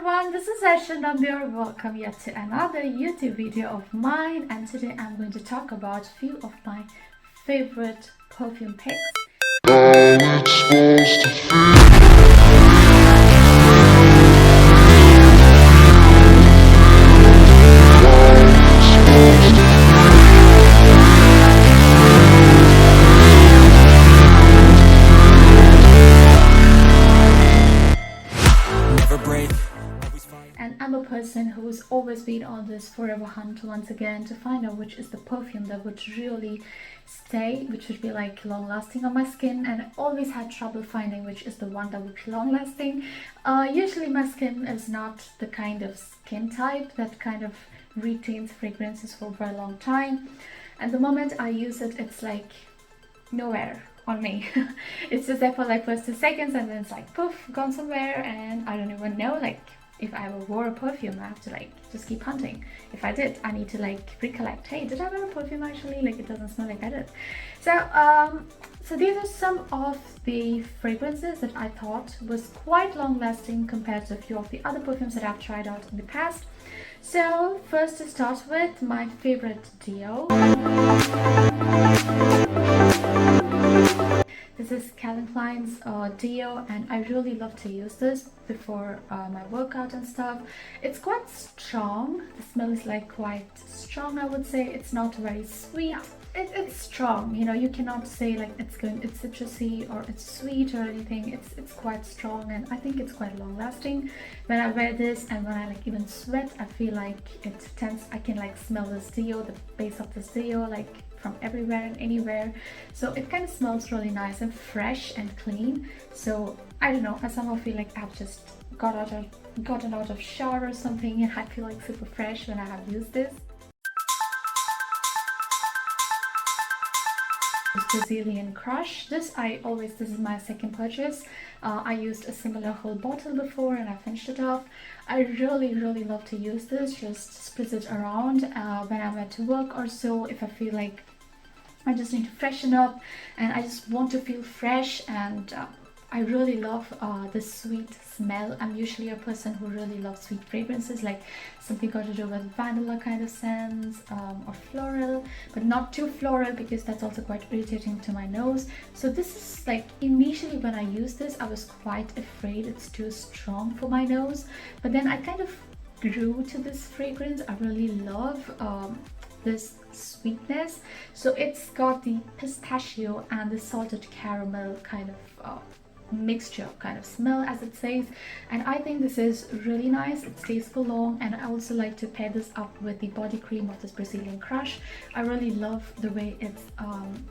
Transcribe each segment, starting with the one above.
everyone, this is Aisha and I'm very welcome yet to another YouTube video of mine, and today I'm going to talk about a few of my favorite perfume picks. And I'm a person who's always been on this forever hunt once again to find out which is the perfume that would really stay, which would be like long lasting on my skin, and I always had trouble finding which is the one that would be long lasting. Usually my skin is not the kind of skin type that kind of retains fragrances for a very long time, and the moment I use it, it's like nowhere on me. It's just there for like first 2 seconds and then it's like poof, gone somewhere, and I don't even know like if I ever wore a perfume. I have to like just keep hunting. If I did, I need to like recollect, hey, did I wear a perfume actually? Like it doesn't smell like I did. So these are some of the fragrances that I thought was quite long lasting compared to a few of the other perfumes that I've tried out in the past. So first to start with, my favorite deo. This is Calvin Klein's deo, and I really love to use this before my workout and stuff. It's quite strong. The smell is like quite strong, I would say. It's not very sweet. It's strong, you know. You cannot say like it's citrusy or it's sweet or anything. It's quite strong, and I think it's quite long lasting. When I wear this and when I like even sweat, I feel like I can like smell this deo, the base of this deo, like from everywhere and anywhere. So it kind of smells really nice and fresh and clean. So I don't know, I somehow feel like I've just gotten out of shower or something, and I feel like super fresh when I have used this. Brazilian Crush. This is my second purchase. I used a similar whole bottle before and I finished it off. I really love to use this, just spritz it around when I'm at work or so, if I feel like I just need to freshen up and I just want to feel fresh. And I really love the sweet smell. I'm usually a person who really loves sweet fragrances, like something got to do with vanilla kind of scents or floral, but not too floral because that's also quite irritating to my nose. So this is like, initially when I used this, I was quite afraid it's too strong for my nose, but then I kind of grew to this fragrance. I really love this sweetness. So it's got the pistachio and the salted caramel kind of mixture kind of smell, as it says, and I think this is really nice. It stays for long, and I also like to pair this up with the body cream of this Brazilian Crush. I really love the way it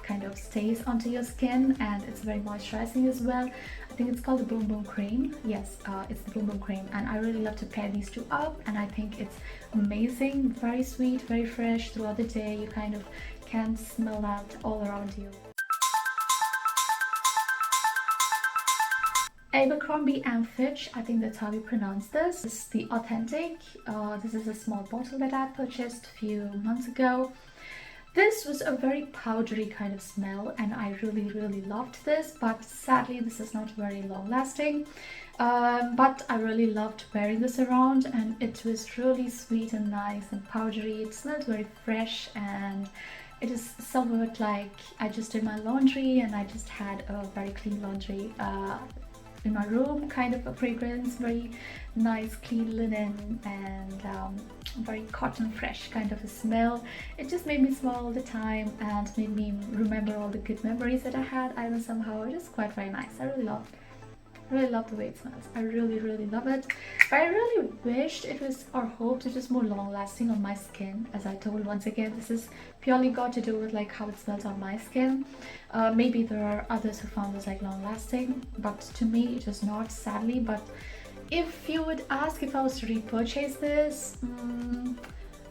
kind of stays onto your skin, and it's very moisturizing as well. I think it's called the Boom Boom Cream. Yes, it's the Boom Boom Cream, and I really love to pair these two up, and I think it's amazing. Very sweet, very fresh throughout the day. You kind of can smell that all around you. Abercrombie and Fitch, I think that's how you pronounce this. This is the authentic. This is a small bottle that I purchased a few months ago. This was a very powdery kind of smell, and I really loved this, but sadly this is not very long lasting. But I really loved wearing this around, and it was really sweet and nice and powdery. It smelled very fresh, and it is somewhat like I just did my laundry and I just had a very clean laundry in my room kind of a fragrance. Very nice clean linen and very cotton fresh kind of a smell. It just made me smile all the time and made me remember all the good memories that I had. I don't know, somehow it is quite very nice. I really love the way it smells. I really love it, but I really wished it was, or hoped it was more long lasting on my skin. As I told, once again, this is purely got to do with like how it smells on my skin. Maybe there are others who found this like long lasting, but to me it was not, sadly. But if you would ask if I was to repurchase this,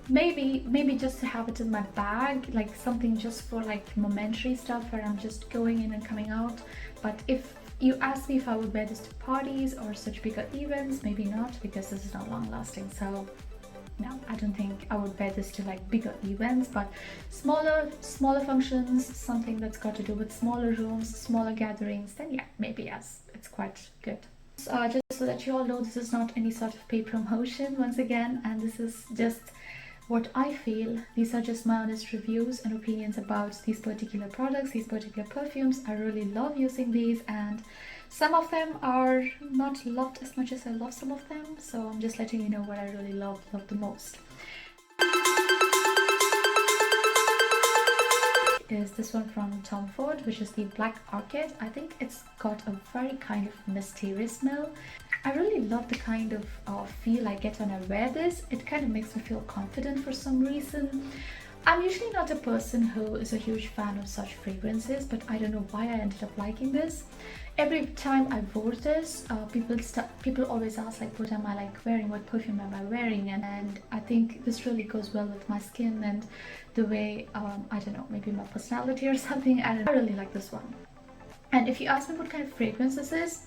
maybe just to have it in my bag, like something just for like momentary stuff where I'm just going in and coming out. But if you ask me if I would wear this to parties or such bigger events, maybe not, because this is not long lasting. So no, I don't think I would wear this to like bigger events, but smaller functions, something that's got to do with smaller rooms, smaller gatherings, then yeah, maybe yes, it's quite good. Just so that you all know, this is not any sort of paid promotion once again, and this is just what I feel. These are just my honest reviews and opinions about these particular products, these particular perfumes. I really love using these, and some of them are not loved as much as I love some of them, so I'm just letting you know what I really love the most. Is this one from Tom Ford, which is the Black Orchid. I think it's got a very kind of mysterious smell. I really love the kind of feel I get when I wear this. It kind of makes me feel confident for some reason. I'm usually not a person who is a huge fan of such fragrances, but I don't know why I ended up liking this. Every time I wore this, people always ask like, what am I like wearing, what perfume am I wearing, and I think this really goes well with my skin and the way, I don't know, maybe my personality or something. I really like this one. And if you ask me what kind of fragrance this is,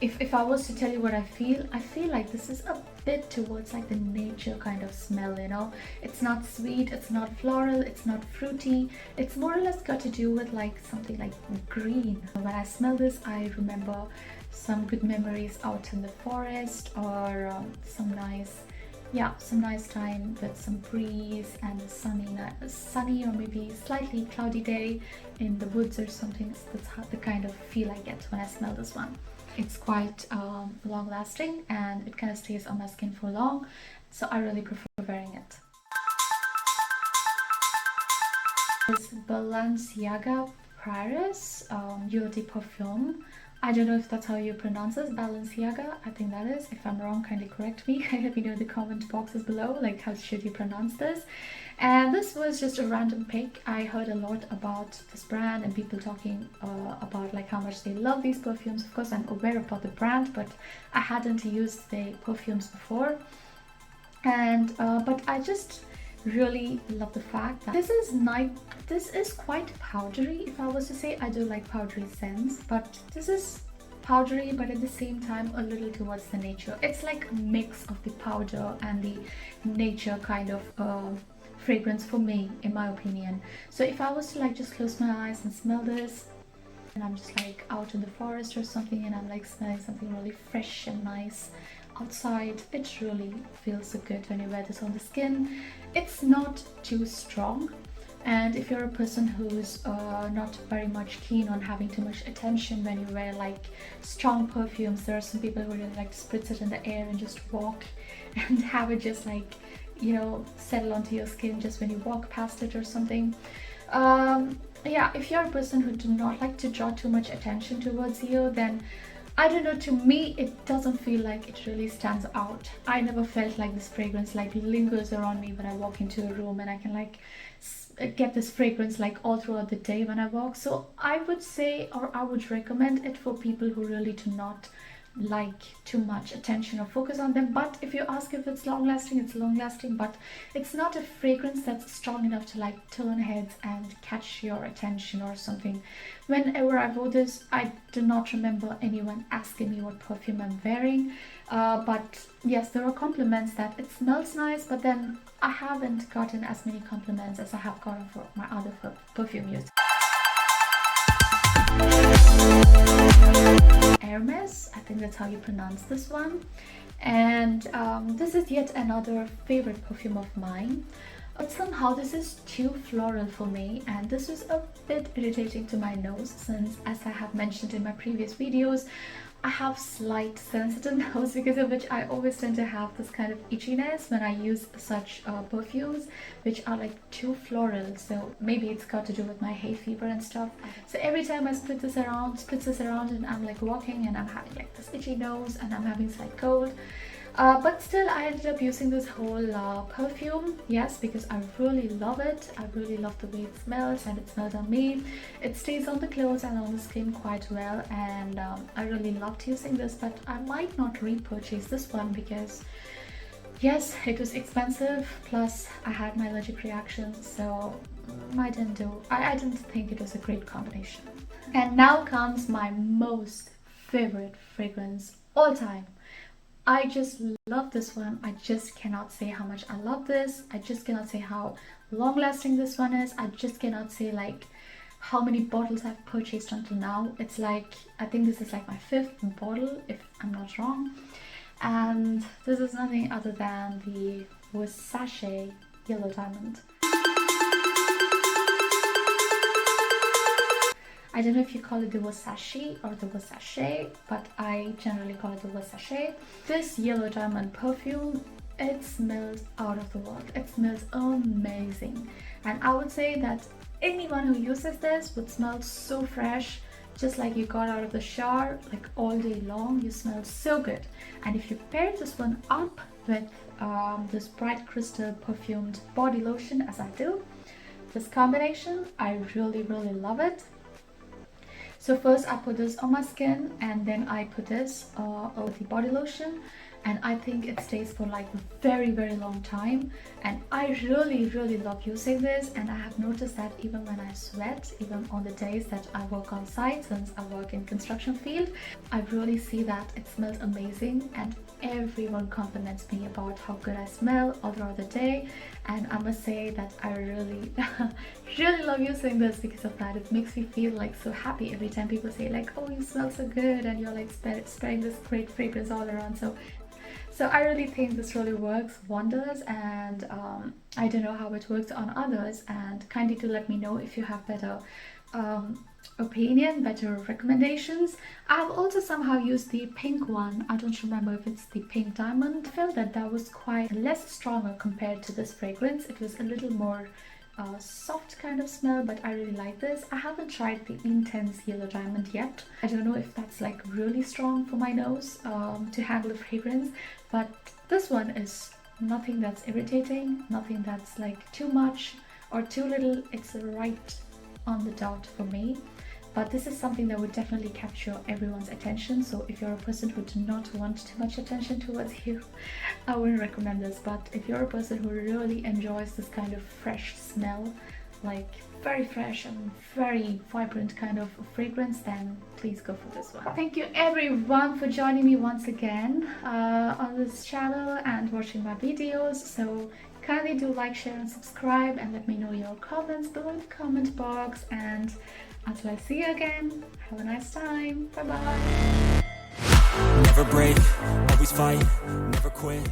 if I was to tell you what I feel like this is a bit towards like the nature kind of smell, you know. It's not sweet, it's not floral, it's not fruity. It's more or less got to do with like something like green. When I smell this, I remember some good memories out in the forest, or some nice time with some breeze and a sunny or maybe slightly cloudy day in the woods or something. That's the kind of feel I get when I smell this one. It's quite long lasting, and it kind of stays on my skin for long, so I really prefer wearing it. This Balenciaga Paris Eau de Perfume. I don't know if that's how you pronounce this, Balenciaga, I think that is. If I'm wrong, kindly correct me. Let me know in the comment boxes below, like how should you pronounce this. And this was just a random pick. I heard a lot about this brand and people talking about like how much they love these perfumes. Of course, I'm aware about the brand, but I hadn't used the perfumes before. And but I just really love the fact that this is quite powdery. If I was to say, I do like powdery scents, but this is powdery but at the same time a little towards the nature. It's like a mix of the powder and the nature kind of fragrance for me, in my opinion. So if I was to like just close my eyes and smell this, and I'm just like out in the forest or something, and I'm like smelling something really fresh and nice outside, it really feels so good when you wear this on the skin. It's not too strong, and if you're a person who's not very much keen on having too much attention when you wear like strong perfumes, there are some people who really like to spritz it in the air and just walk and have it just like, you know, settle onto your skin just when you walk past it or something. Yeah, if you're a person who do not like to draw too much attention towards you, then I don't know, to me it doesn't feel like it really stands out. I never felt like this fragrance like lingers around me when I walk into a room, and I can like get this fragrance like all throughout the day when I walk. So I would say, or I would recommend it for people who really do not like too much attention or focus on them. But if you ask if it's long lasting, it's long lasting, but it's not a fragrance that's strong enough to like turn heads and catch your attention or something. Whenever I wore this, I do not remember anyone asking me what perfume I'm wearing, but yes, there are compliments that it smells nice, but then I haven't gotten as many compliments as I have gotten for my other perfume use. Hermes, I think that's how you pronounce this one. And this is yet another favorite perfume of mine, but somehow this is too floral for me, and this is a bit irritating to my nose, since as I have mentioned in my previous videos, I have slight sensitive nose, because of which I always tend to have this kind of itchiness when I use such perfumes which are like too floral. So maybe it's got to do with my hay fever and stuff. So every time I split this around and I'm like walking and I'm having like this itchy nose and I'm having slight cold. But still, I ended up using this whole perfume, yes, because I really love it. I really love the way it smells, and it smells on me. It stays on the clothes and on the skin quite well, and I really loved using this, but I might not repurchase this one because, yes, it was expensive, plus I had my allergic reaction, so I didn't think it was a great combination. And now comes my most favorite fragrance all time. I just love this one. I just cannot say how much I love this. I just cannot say how long lasting this one is. I just cannot say like how many bottles I've purchased until now. It's like, I think this is like my 5th bottle, if I'm not wrong. And this is nothing other than the Versace Yellow Diamond. I don't know if you call it the Versace or the Versace, but I generally call it the Versace. This Yellow Diamond perfume, it smells out of the world. It smells amazing. And I would say that anyone who uses this would smell so fresh, just like you got out of the shower, like all day long. You smell so good. And if you pair this one up with this bright crystal perfumed body lotion, as I do, this combination, I really love it. So first I put this on my skin, and then I put this over the body lotion, and I think it stays for like a very long time. And I really love using this, and I have noticed that even when I sweat, even on the days that I work outside, since I work in construction field, I really see that it smells amazing, and everyone compliments me about how good I smell all throughout the day. And I must say that I really love using this because of that. It makes me feel like so happy every time people say like, oh, you smell so good, and you're like spraying this great fragrance all around. So I really think this really works wonders, and I don't know how it works on others, and kindly do let me know if you have better opinion, better recommendations. I've also somehow used the pink one. I don't remember if it's the Pink Diamond. I felt that that was quite less stronger compared to this fragrance. It was a little more soft kind of smell, but I really like this. I haven't tried the Intense Yellow Diamond yet. I don't know if that's like really strong for my nose to handle the fragrance, but this one is nothing that's irritating, nothing that's like too much or too little. It's right on the dot for me. But this is something that would definitely capture everyone's attention. So if you're a person who do not want too much attention towards you, I wouldn't recommend this. But if you're a person who really enjoys this kind of fresh smell, like very fresh and very vibrant kind of fragrance, then please go for this one. Thank you everyone for joining me once again on this channel and watching my videos. So kindly do like, share and subscribe, and let me know your comments below in the comment box. And until I see you again, have a nice time. Bye bye. Never break, always fight, never quit.